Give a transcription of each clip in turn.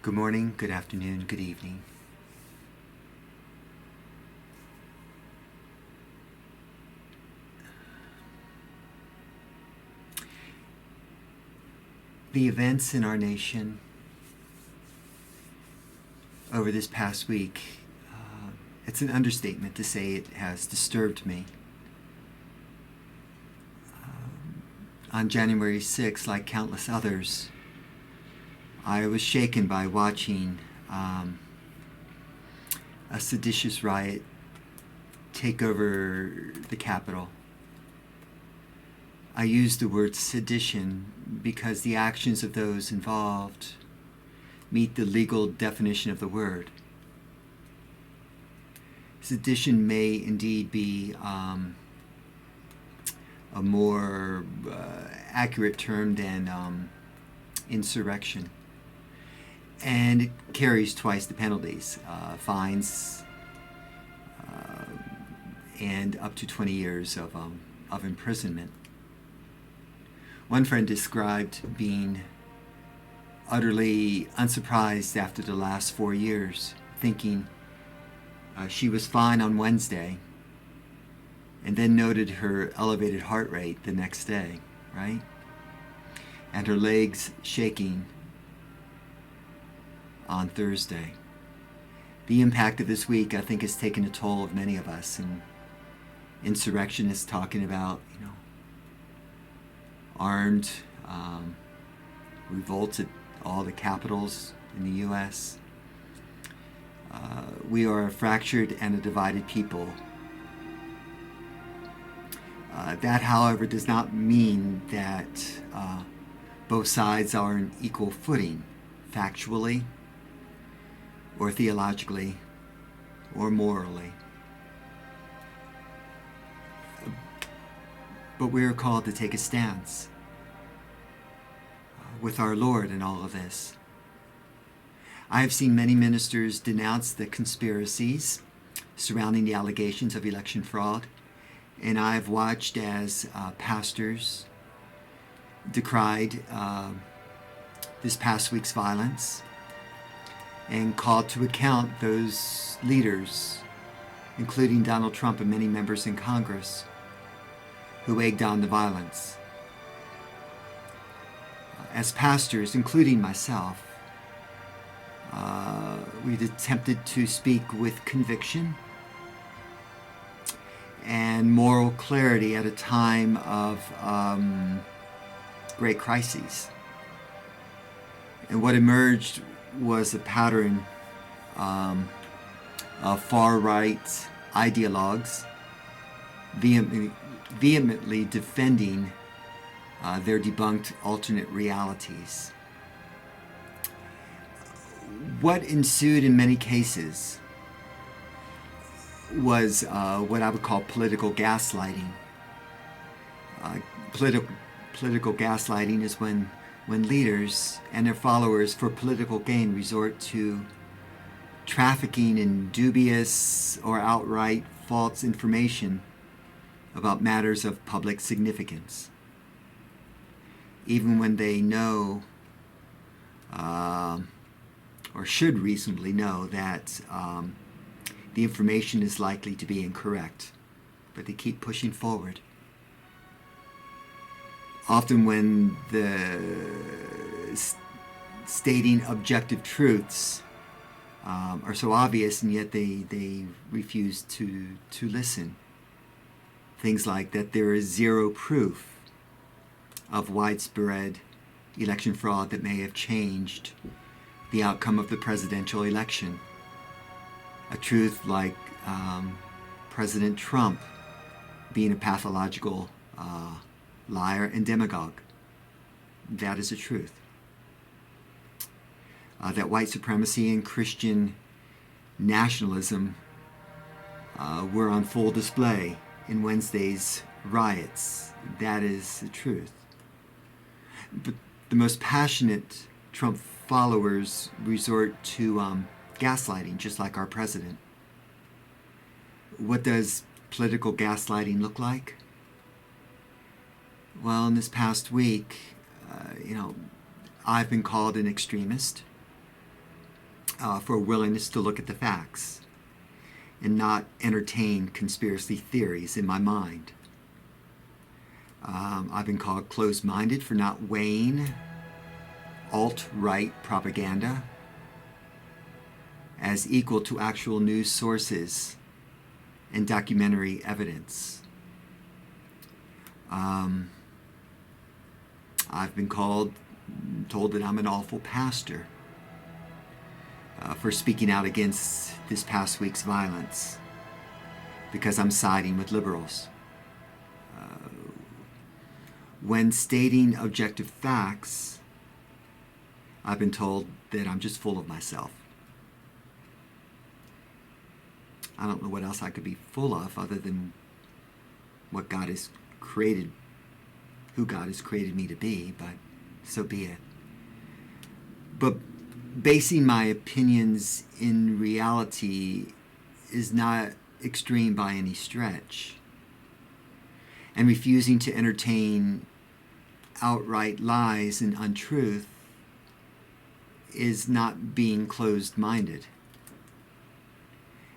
Good morning, good afternoon, good evening. The events in our nation over this past week, it's an understatement to say it has disturbed me. On January 6th, like countless others, I was shaken by watching a seditious riot take over the Capitol. I use the word sedition because the actions of those involved meet the legal definition of the word. Sedition may indeed be a more accurate term than insurrection. And it carries twice the penalties, fines, and up to 20 years of imprisonment. One friend described being utterly unsurprised after the last 4 years, thinking she was fine on Wednesday, and then noted her elevated heart rate the next day, right? And her legs shaking on Thursday. The impact of this week, I think, has taken a toll of many of us, and insurrectionists talking about, armed revolts at all the capitals in the U.S. We are a fractured and a divided people. That, however, does not mean that both sides are on equal footing, factually, or theologically, or morally. But we are called to take a stance with our Lord in all of this. I have seen many ministers denounce the conspiracies surrounding the allegations of election fraud, and I've watched as pastors decried this past week's violence and called to account those leaders, including Donald Trump and many members in Congress, who egged on the violence. As pastors, including myself, we've attempted to speak with conviction and moral clarity at a time of great crises. And what emerged was a pattern of far-right ideologues vehemently defending their debunked alternate realities. What ensued in many cases was what I would call political gaslighting. Political gaslighting is when leaders and their followers, for political gain, resort to trafficking in dubious or outright false information about matters of public significance, even when they know or should reasonably know that the information is likely to be incorrect, but they keep pushing forward. Often when the stating objective truths are so obvious, and yet they refuse to listen. Things like that there is zero proof of widespread election fraud that may have changed the outcome of the presidential election. A truth like President Trump being a pathological liar and demagogue. That is a truth. That white supremacy and Christian nationalism were on full display in Wednesday's riots. That is the truth. But the most passionate Trump followers resort to gaslighting, just like our president. What does political gaslighting look like? Well, in this past week, I've been called an extremist. for a willingness to look at the facts and not entertain conspiracy theories in my mind. I've been called closed-minded for not weighing alt-right propaganda as equal to actual news sources and documentary evidence. I've been told that I'm an awful pastor for speaking out against this past week's violence because I'm siding with liberals. When stating objective facts, I've been told that I'm just full of myself. I don't know what else I could be full of other than what God has created, who God has created me to be, but so be it. But basing my opinions in reality is not extreme by any stretch. And refusing to entertain outright lies and untruth is not being closed-minded.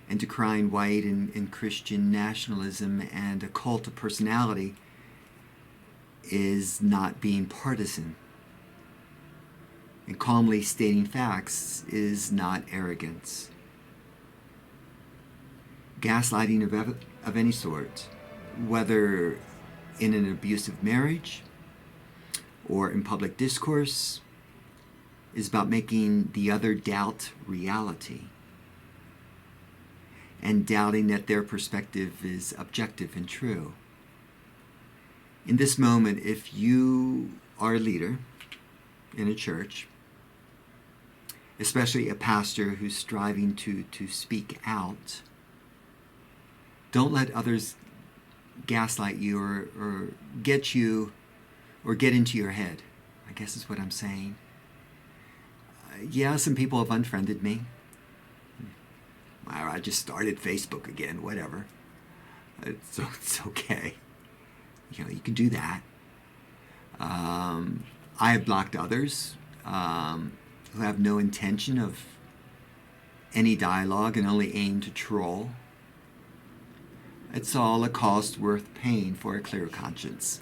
And decrying white and Christian nationalism and a cult of personality is not being partisan. And calmly stating facts is not arrogance. Gaslighting of any sort, whether in an abusive marriage or in public discourse, is about making the other doubt reality and doubting that their perspective is objective and true. In this moment, if you are a leader in a church, especially a pastor who's striving to speak out, don't let others gaslight you or get you or get into your head, I guess is what I'm saying. Yeah, some people have unfriended me. I just started Facebook again, whatever. It's okay. You can do that. I have blocked others who have no intention of any dialogue and only aim to troll. It's all a cost worth paying for a clear conscience.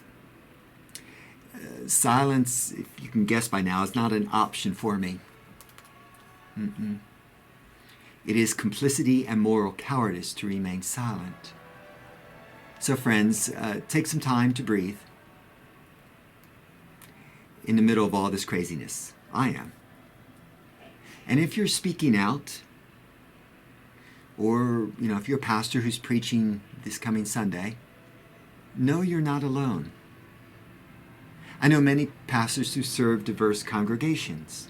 Silence, if you can guess by now, is not an option for me. It is complicity and moral cowardice to remain silent. So friends, take some time to breathe in the middle of all this craziness. I am. And if you're speaking out, or if you're a pastor who's preaching this coming Sunday, know you're not alone. I know many pastors who serve diverse congregations,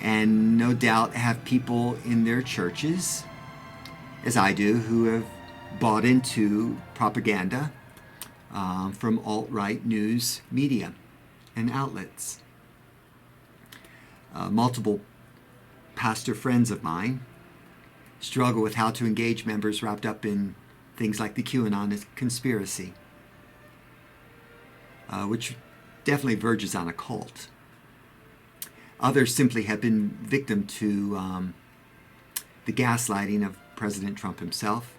and no doubt have people in their churches, as I do, who have bought into propaganda from alt-right news media and outlets. Multiple pastor friends of mine struggle with how to engage members wrapped up in things like the QAnon conspiracy, which definitely verges on a cult. Others simply have been victim to the gaslighting of President Trump himself,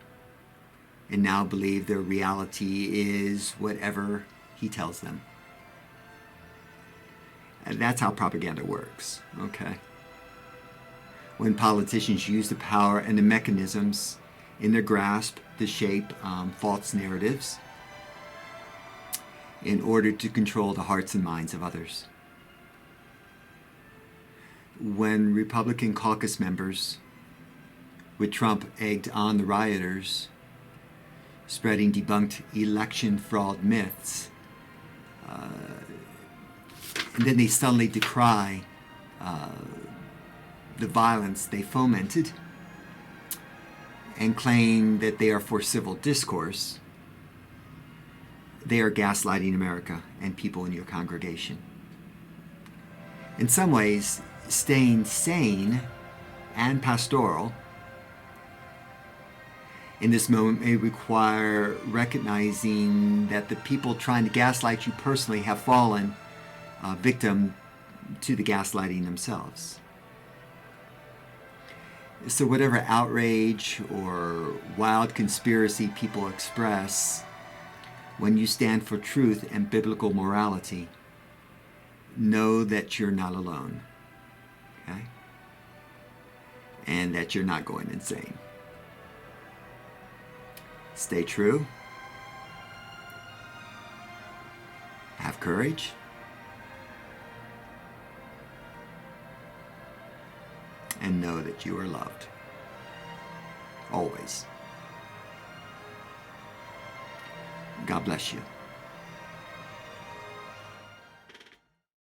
and now believe their reality is whatever he tells them. And that's how propaganda works, okay? When politicians use the power and the mechanisms in their grasp to shape false narratives in order to control the hearts and minds of others. When Republican caucus members, with Trump egged on the rioters, spreading debunked election fraud myths, and then they suddenly decry the violence they fomented and claim that they are for civil discourse, they are gaslighting America and people in your congregation. In some ways, staying sane and pastoral in this moment may require recognizing that the people trying to gaslight you personally have fallen victim to the gaslighting themselves. So whatever outrage or wild conspiracy people express, when you stand for truth and biblical morality, know that you're not alone, okay? And that you're not going insane. Stay true. Have courage. And know that you are loved. Always. God bless you.